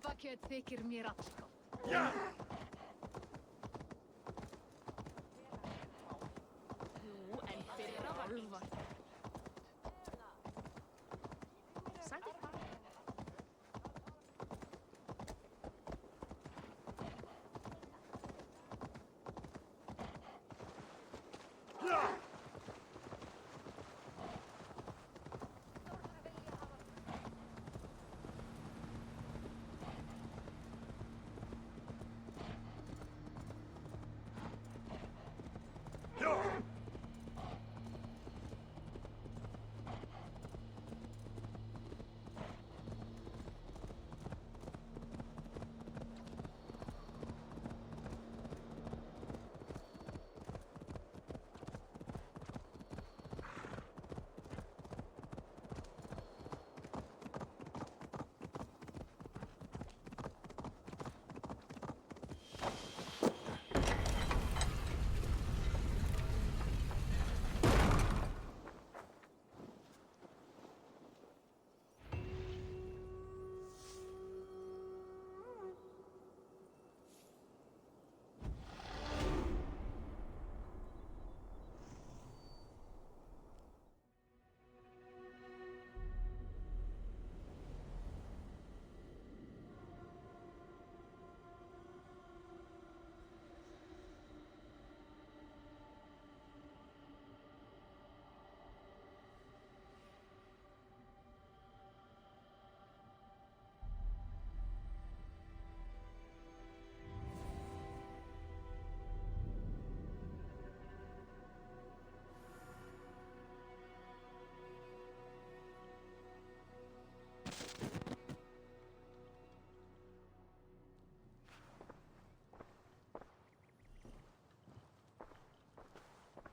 Bucket þykir mér allskott. Nú, en fyrra var Úlfar. Sagði hvað?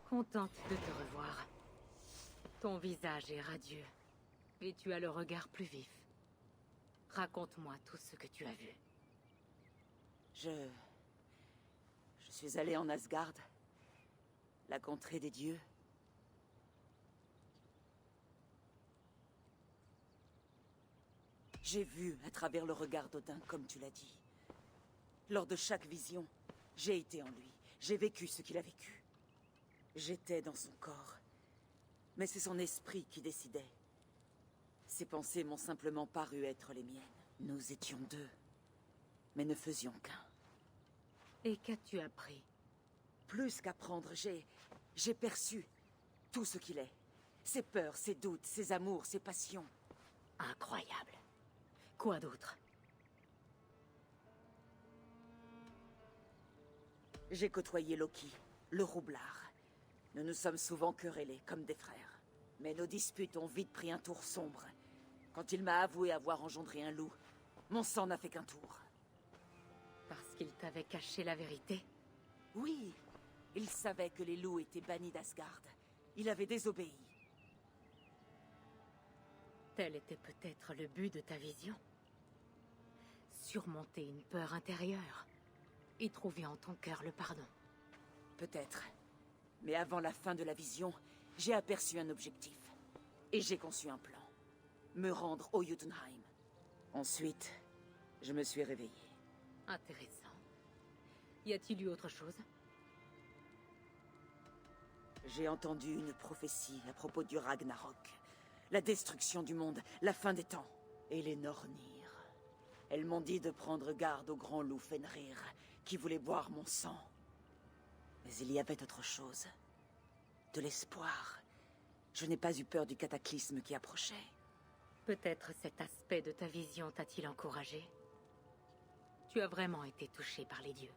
Contente de te revoir. Ton visage est radieux. Et tu as le regard plus vif. Raconte-moi tout ce que tu as vu. Je suis allé en Asgard. La contrée des dieux. J'ai vu à travers le regard d'Odin, comme tu l'as dit. Lors de chaque vision, j'ai été en lui. J'ai vécu ce qu'il a vécu. J'étais dans son corps. Mais c'est son esprit qui décidait. Ses pensées m'ont simplement paru être les miennes. Nous étions deux, mais ne faisions qu'un. Et qu'as-tu appris? Plus qu'apprendre, j'ai perçu tout ce qu'il est. Ses peurs, ses doutes, ses amours, ses passions. Incroyable. Quoi d'autre? J'ai côtoyé Loki, le roublard. Nous nous sommes souvent querellés comme des frères. Mais nos disputes ont vite pris un tour sombre. Quand il m'a avoué avoir engendré un loup, mon sang n'a fait qu'un tour. Parce qu'il t'avait caché la vérité? Oui, il savait que les loups étaient bannis d'Asgard. Il avait désobéi. Tel était peut-être le but de ta vision. Surmonter une peur intérieure. Et trouver en ton cœur le pardon. Peut-être. Mais avant la fin de la vision, j'ai aperçu un objectif. Et j'ai conçu un plan. Me rendre au Jotunheim. Ensuite, je me suis réveillé. Intéressant. Y a-t-il eu autre chose? J'ai entendu une prophétie à propos du Ragnarok. La destruction du monde, la fin des temps. Et les Nornir. Elles m'ont dit de prendre garde au grand loup Fenrir, qui voulait boire mon sang. Mais il y avait autre chose. De l'espoir. Je n'ai pas eu peur du cataclysme qui approchait. Peut-être cet aspect de ta vision t'a-t-il encouragé? Tu as vraiment été touché par les dieux.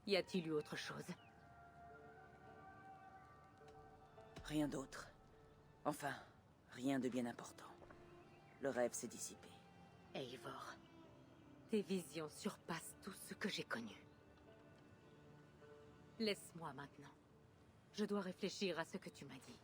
Y a-t-il eu autre chose? Rien d'autre. Enfin, rien de bien important. Le rêve s'est dissipé. Eivor, tes visions surpassent tout ce que j'ai connu. Laisse-moi maintenant. Je dois réfléchir à ce que tu m'as dit.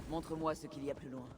Montre-moi ce qu'il y a plus loin.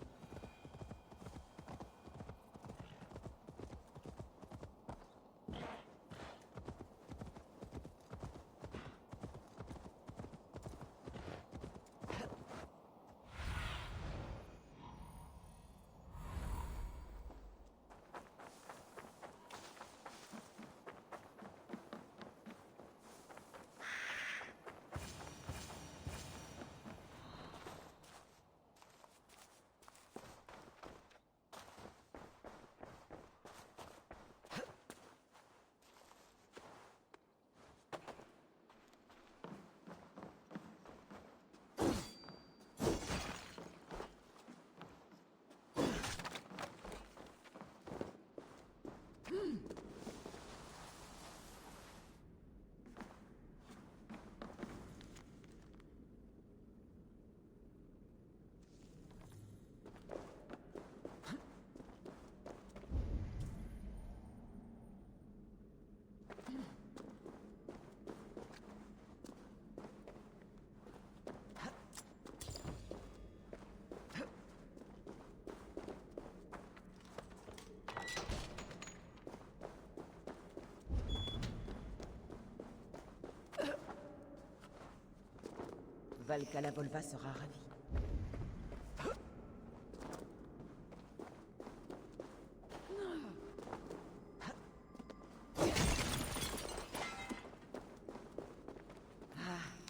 Valka Volva sera ravie.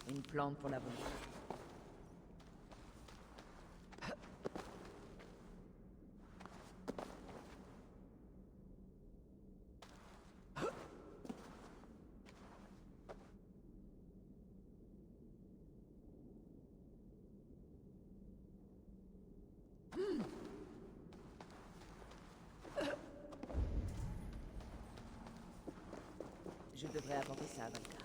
Une plante pour la Volva. Je devrais apporter ça à Valka.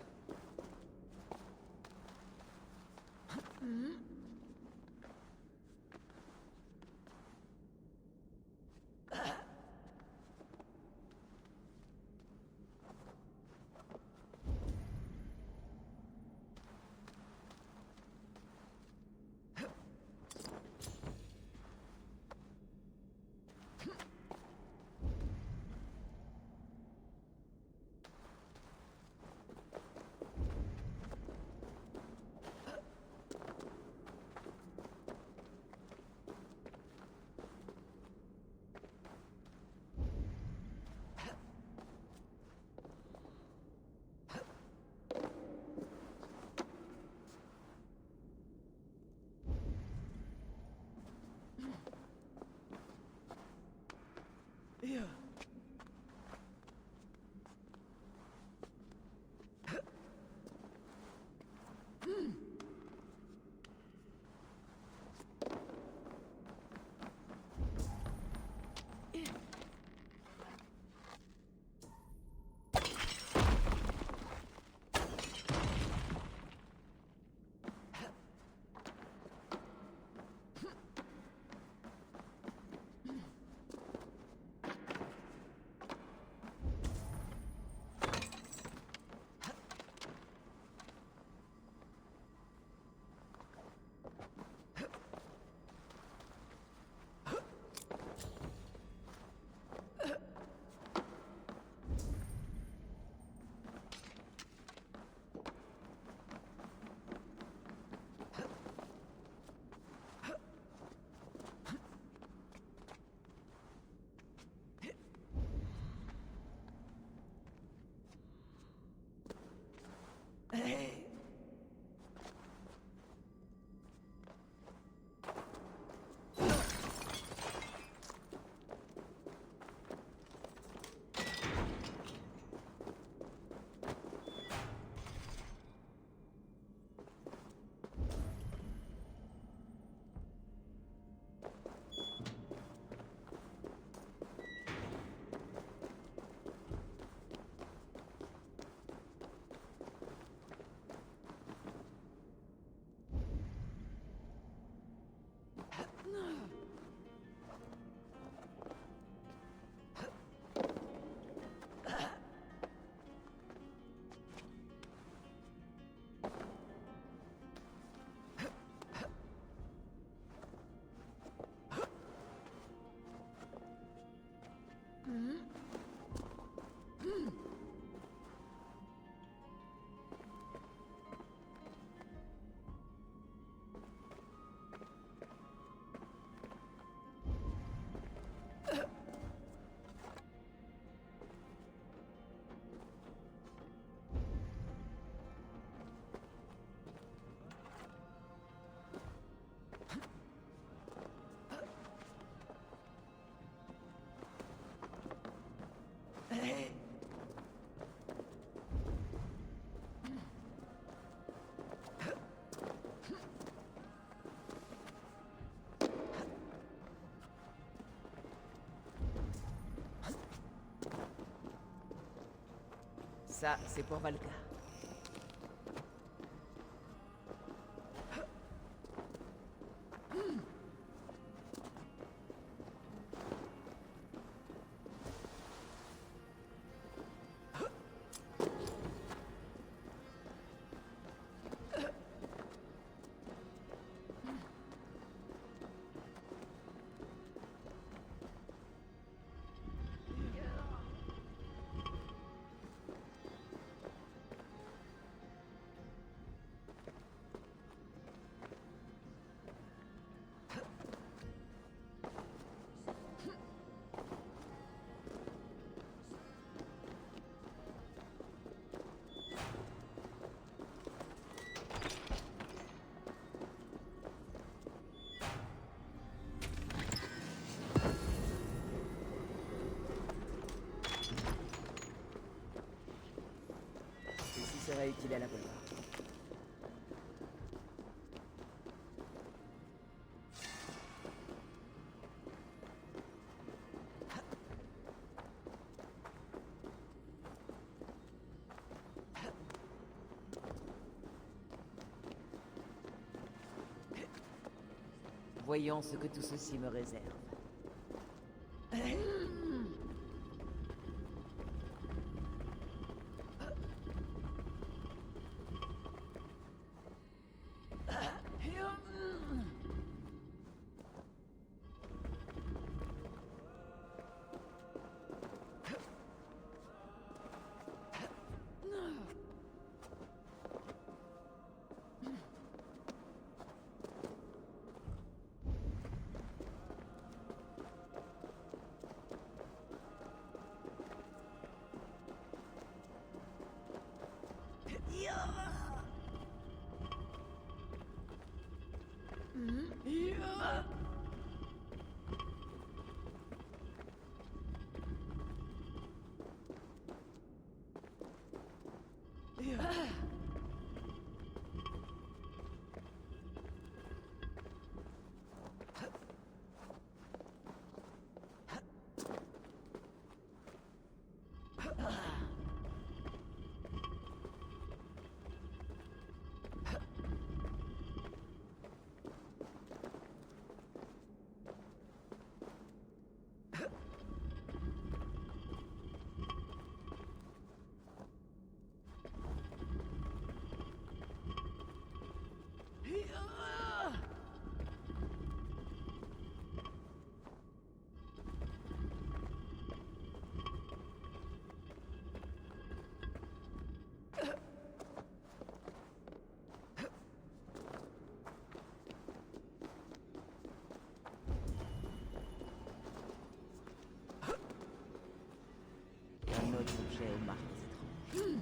Ça, c'est pour Valka. Ceci sera utile à la voleur. Voyons ce que tout ceci me réserve. Un autre objet aux marques étranges.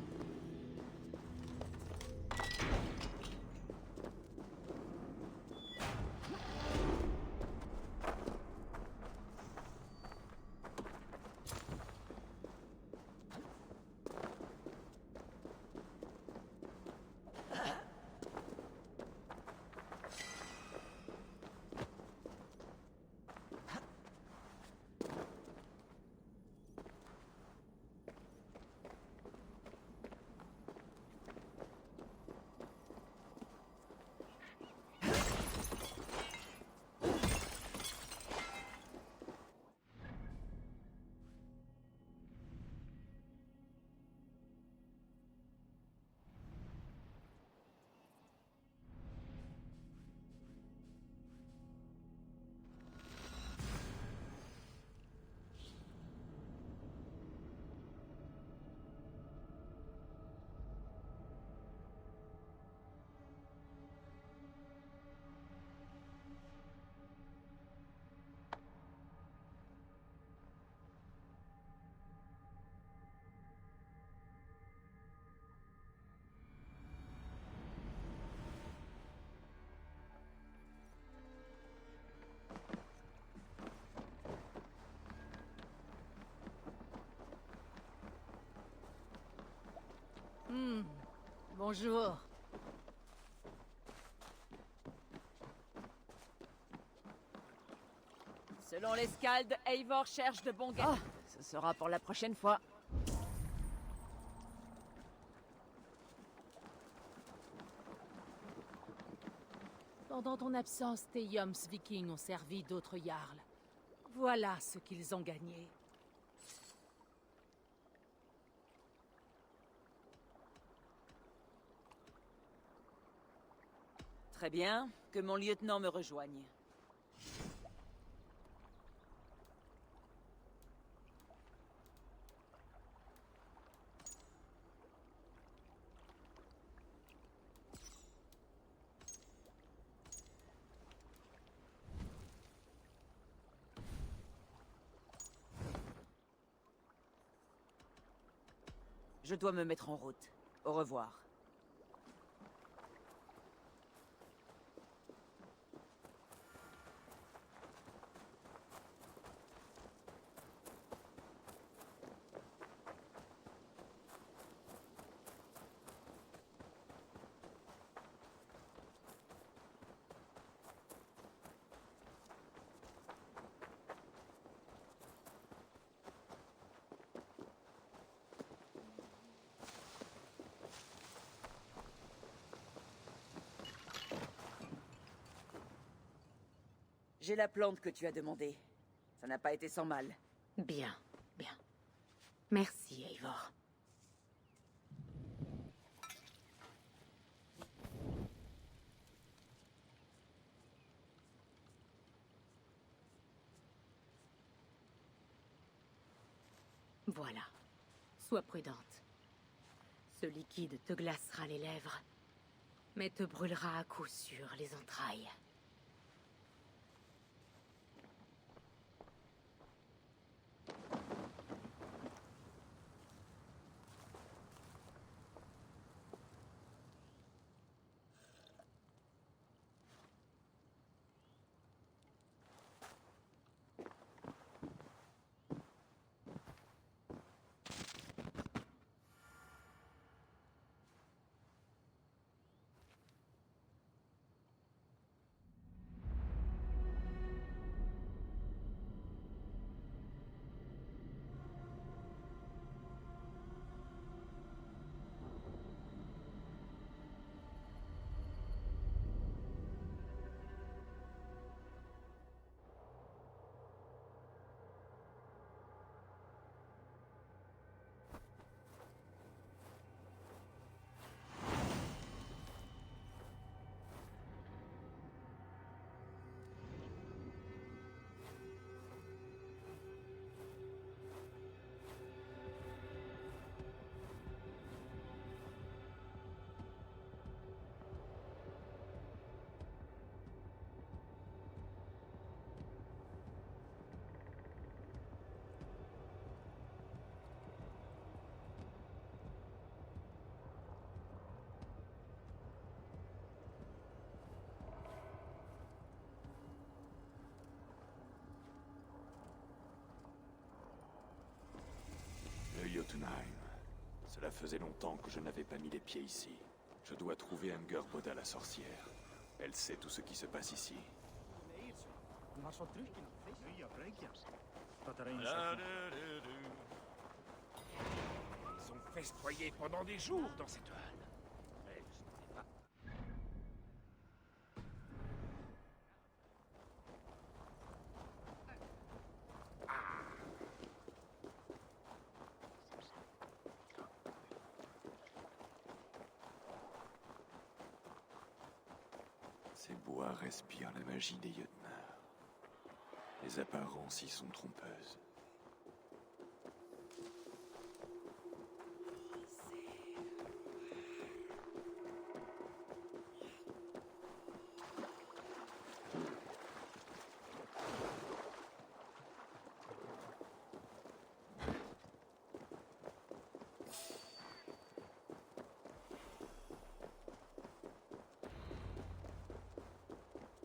Bonjour. Selon les Scalds, Eivor cherche de bons gars. Ce sera pour la prochaine fois. Pendant ton absence, tes Yoms vikings ont servi d'autres Jarls. Voilà ce qu'ils ont gagné. Très bien, que mon lieutenant me rejoigne. Je dois me mettre en route. Au revoir. J'ai la plante que tu as demandée. Ça n'a pas été sans mal. Bien, bien. Merci, Eivor. Voilà. Sois prudente. Ce liquide te glacera les lèvres, mais te brûlera à coup sûr les entrailles. Le Jotunheim. Cela faisait longtemps que je n'avais pas mis les pieds ici. Je dois trouver Angerboda la sorcière. Elle sait tout ce qui se passe ici. Ils ont festoyé pendant des jours dans cette halle. Mais ce n'est pas... Ces bois respirent la magie des Jötnar. Les apparences y sont trompeuses.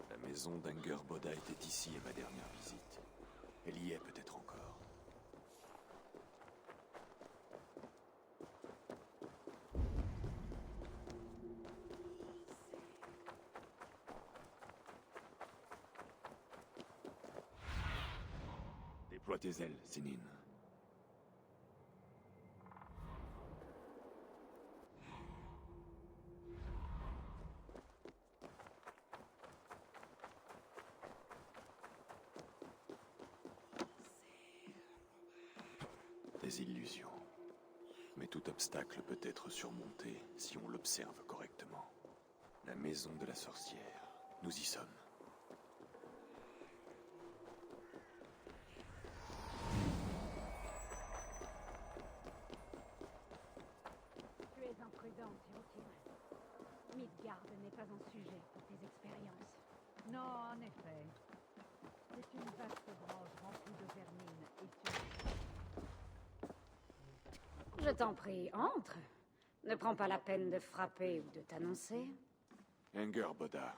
La maison d'Angerboda était ici à ma dernière visite. Elle y est peut-être encore. Déploie tes ailes, Sinin. des illusions. Mais tout obstacle peut être surmonté si on l'observe correctement. La maison de la sorcière. Nous y sommes. Tu es imprudent, Théotime. Midgard n'est pas un sujet pour tes expériences. Non, en effet. C'est une vaste branche remplie de vermine et sur... Je t'en prie, entre. Ne prends pas la peine de frapper ou de t'annoncer. Angerboda,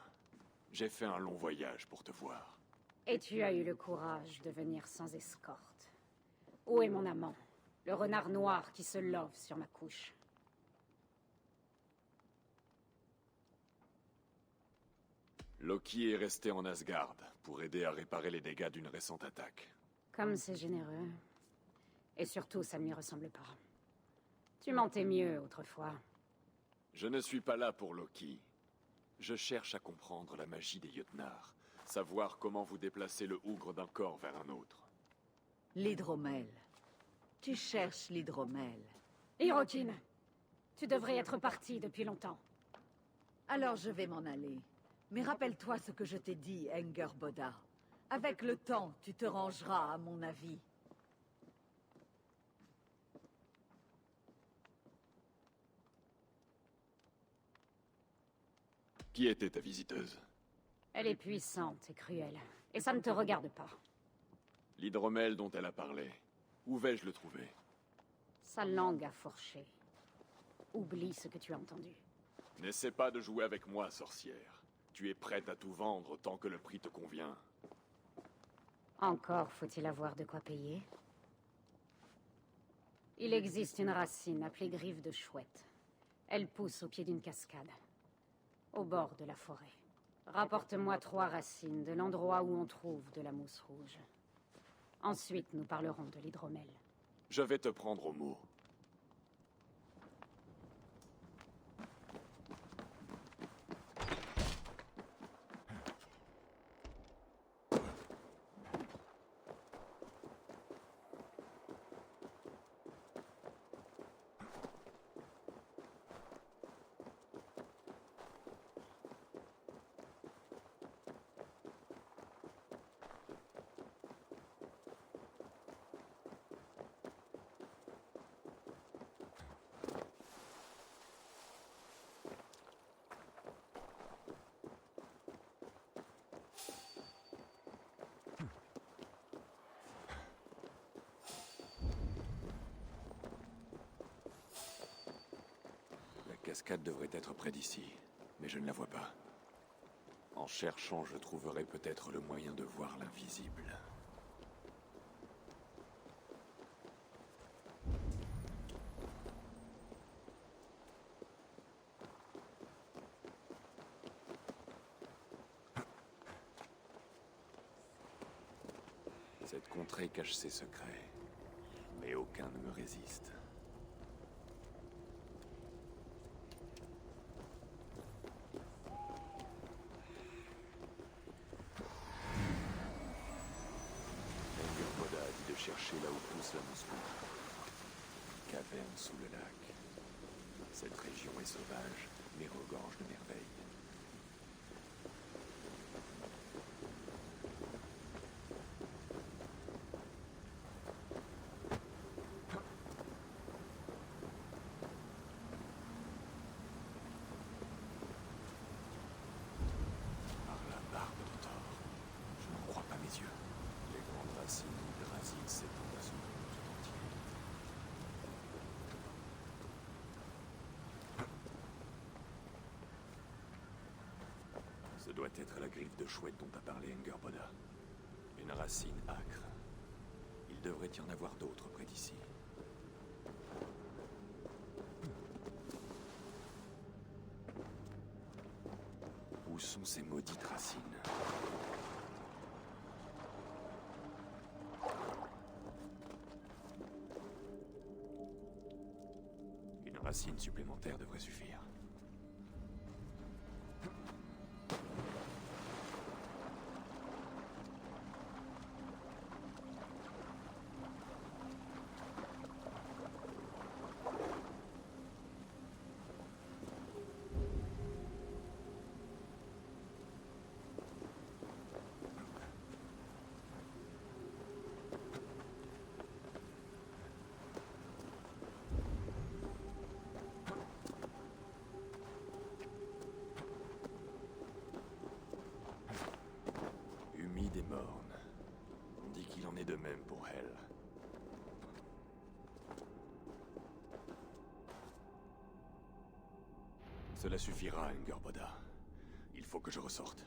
j'ai fait un long voyage pour te voir. Et tu as eu le courage de venir sans escorte. Où est mon amant? Le renard noir qui se love sur ma couche. Loki est resté en Asgard pour aider à réparer les dégâts d'une récente attaque. Comme c'est généreux. Et surtout, ça ne lui ressemble pas. Tu mentais mieux autrefois. Je ne suis pas là pour Loki. Je cherche à comprendre la magie des Jötnar. Savoir comment vous déplacez le Ougre d'un corps vers un autre. L'hydromel. Tu cherches l'hydromel. Hirokin, tu devrais être parti depuis longtemps. Alors je vais m'en aller. Mais rappelle-toi ce que je t'ai dit, Angerboda. Avec le temps, tu te rangeras à mon avis. Qui était ta visiteuse? Elle est puissante et cruelle. Et ça ne te regarde pas. L'hydromel dont elle a parlé. Où vais-je le trouver? Sa langue a fourché. Oublie ce que tu as entendu. N'essaie pas de jouer avec moi, sorcière. Tu es prête à tout vendre tant que le prix te convient. Encore faut-il avoir de quoi payer. Il existe une racine appelée griffe de chouette. Elle pousse au pied d'une cascade, au bord de la forêt. Rapporte-moi 3 racines de l'endroit où on trouve de la mousse rouge. Ensuite, nous parlerons de l'hydromel. Je vais te prendre au mot. La cascade devrait être près d'ici, mais je ne la vois pas. En cherchant, je trouverai peut-être le moyen de voir l'invisible. Cette contrée cache ses secrets, mais aucun ne me résiste. Angerboda a dit de chercher là où pousse la mousse rouge. Caverne sous le lac. Cette région est sauvage, mais regorge de merveilles. Par la barbe de Thor, je n'en crois pas mes yeux. Les grandes racines d'Yggdrasil s'étendent à son monde tout entier. Ce doit être la griffe de chouette dont a parlé Angerboda. Une racine âcre. Il devrait y en avoir d'autres près d'ici. Où sont ces maudites racines? Une racine supplémentaire devrait suffire. morne. On dit qu'il en est de même pour elle. Cela suffira, Angerboda. Il faut que je ressorte.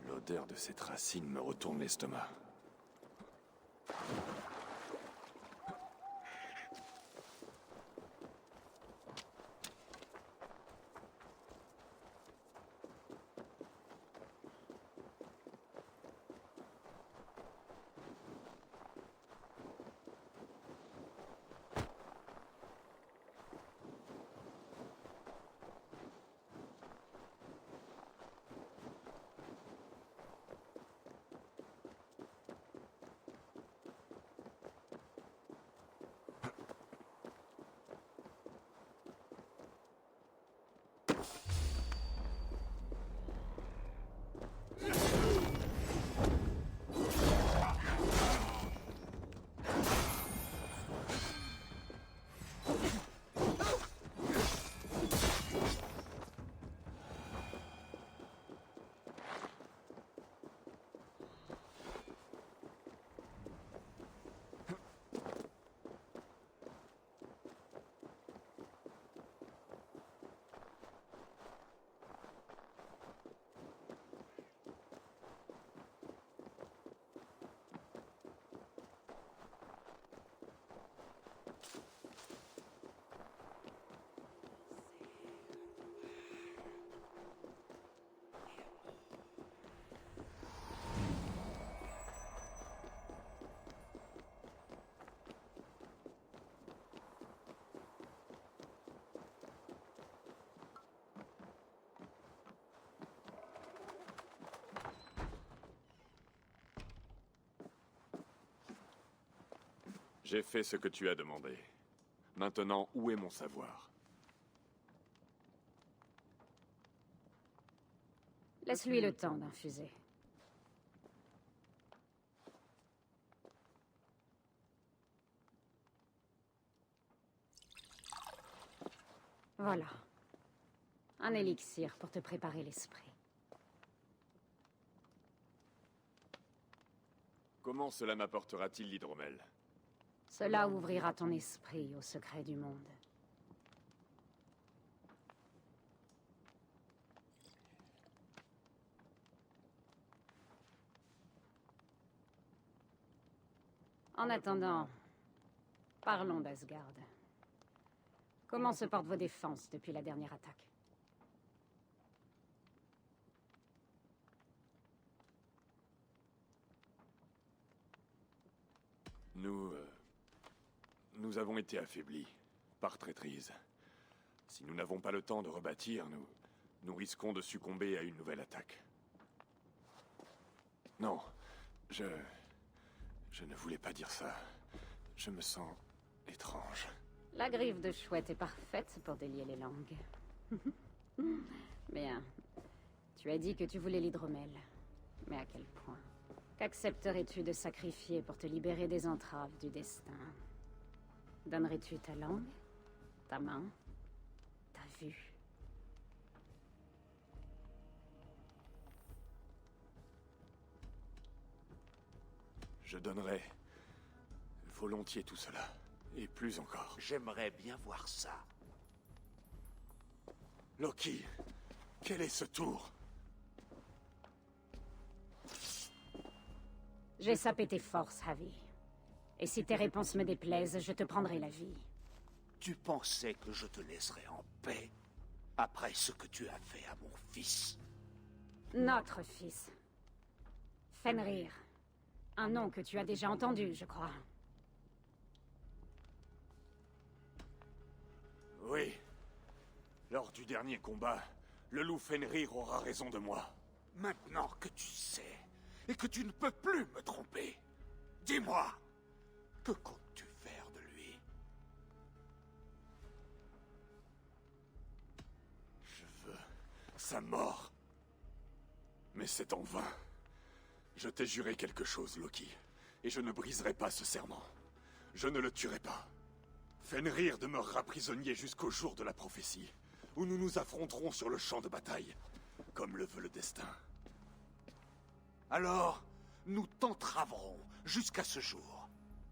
L'odeur de cette racine me retourne l'estomac. J'ai fait ce que tu as demandé. Maintenant, où est mon savoir? Laisse-lui le temps d'infuser. Voilà. Un élixir pour te préparer l'esprit. Comment cela m'apportera-t-il l'hydromel? Cela ouvrira ton esprit aux secrets du monde. En attendant, parlons d'Asgard. Comment se portent vos défenses depuis la dernière attaque? Nous avons été affaiblis par traîtrise. Si nous n'avons pas le temps de rebâtir, nous risquons de succomber à une nouvelle attaque. Non, je ne voulais pas dire ça. Je me sens étrange. La griffe de chouette est parfaite pour délier les langues. Bien. Tu as dit que tu voulais l'hydromel. Mais à quel point? Qu'accepterais-tu de sacrifier pour te libérer des entraves du destin? Donnerais-tu ta langue? Ta main? Ta vue? Je donnerais volontiers tout cela. Et plus encore. J'aimerais bien voir ça. Loki, quel est ce tour? J'ai sapé tes forces, Javi. Et si tes réponses me déplaisent, je te prendrai la vie. Tu pensais que je te laisserais en paix après ce que tu as fait à mon fils? Notre fils. Fenrir. Un nom que tu as déjà entendu, je crois. Oui. Lors du dernier combat, le loup Fenrir aura raison de moi. Maintenant que tu sais, et que tu ne peux plus me tromper, dis-moi, que comptes-tu faire de lui? Je veux sa mort. Mais c'est en vain. Je t'ai juré quelque chose, Loki, et je ne briserai pas ce serment. Je ne le tuerai pas. Fenrir demeurera prisonnier jusqu'au jour de la prophétie, où nous nous affronterons sur le champ de bataille, comme le veut le destin. Alors, nous t'entraverons jusqu'à ce jour,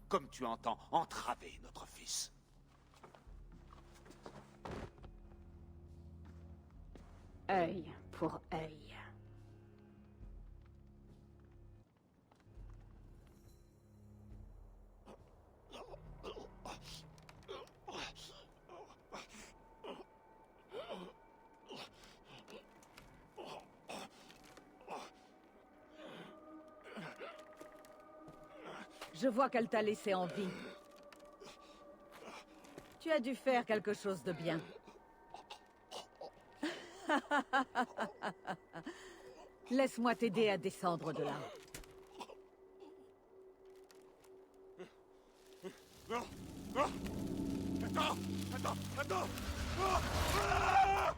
comme tu entends entraver notre fils. Œil pour œil. Je vois qu'elle t'a laissé en vie. Tu as dû faire quelque chose de bien. Laisse-moi t'aider à descendre de là. Non! Non! Attends! Ah!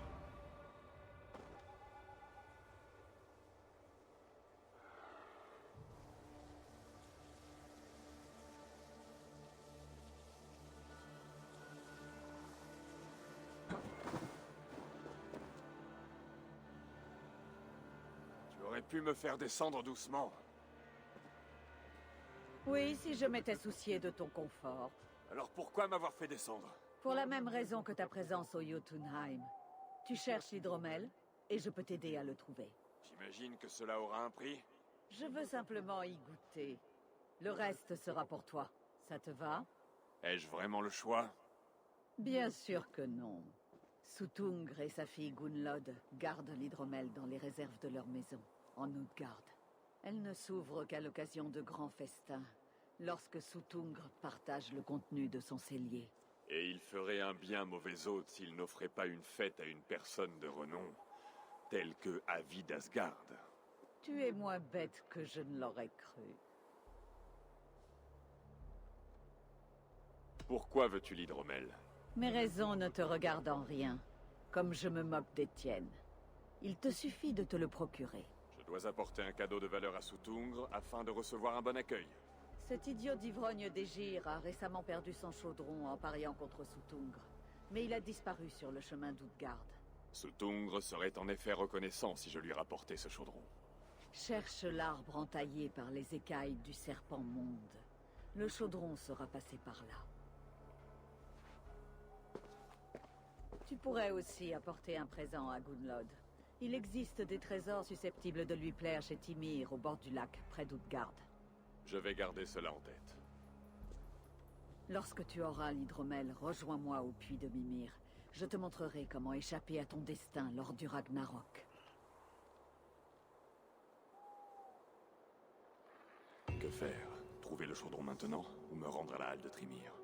Tu aurais pu me faire descendre doucement. Oui, si je m'étais soucié de ton confort. Alors pourquoi m'avoir fait descendre? Pour la même raison que ta présence au Jotunheim. Tu cherches l'hydromel, et je peux t'aider à le trouver. J'imagine que cela aura un prix. Je veux simplement y goûter. Le reste sera pour toi. Ça te va? Ai-je vraiment le choix? Bien sûr que non. Sutungr et sa fille Gunnlod gardent l'hydromel dans les réserves de leur maison, en Utgard. Elle ne s'ouvre qu'à l'occasion de grands festins, lorsque Sutungr partage le contenu de son cellier. Et il ferait un bien mauvais hôte s'il n'offrait pas une fête à une personne de renom, telle que Avi d'Asgard. Tu es moins bête que je ne l'aurais cru. Pourquoi veux-tu l'hydromel? Mes raisons ne te regardent en rien, comme je me moque d'Étienne. Il te suffit de te le procurer. Je dois apporter un cadeau de valeur à Sutungr afin de recevoir un bon accueil. Cet idiot d'ivrogne d'Égir a récemment perdu son chaudron en pariant contre Sutungr. Mais il a disparu sur le chemin d'Utgard. Sutungr serait en effet reconnaissant si je lui rapportais ce chaudron. Cherche l'arbre entaillé par les écailles du serpent monde. Le chaudron sera passé par là. Tu pourrais aussi apporter un présent à Gunnlod. Il existe des trésors susceptibles de lui plaire chez Timir, au bord du lac, près d'Utgard. Je vais garder cela en tête. Lorsque tu auras l'hydromel, rejoins-moi au puits de Mimir. Je te montrerai comment échapper à ton destin lors du Ragnarok. Que faire? trouver le chaudron maintenant, ou me rendre à la halle de Trimir.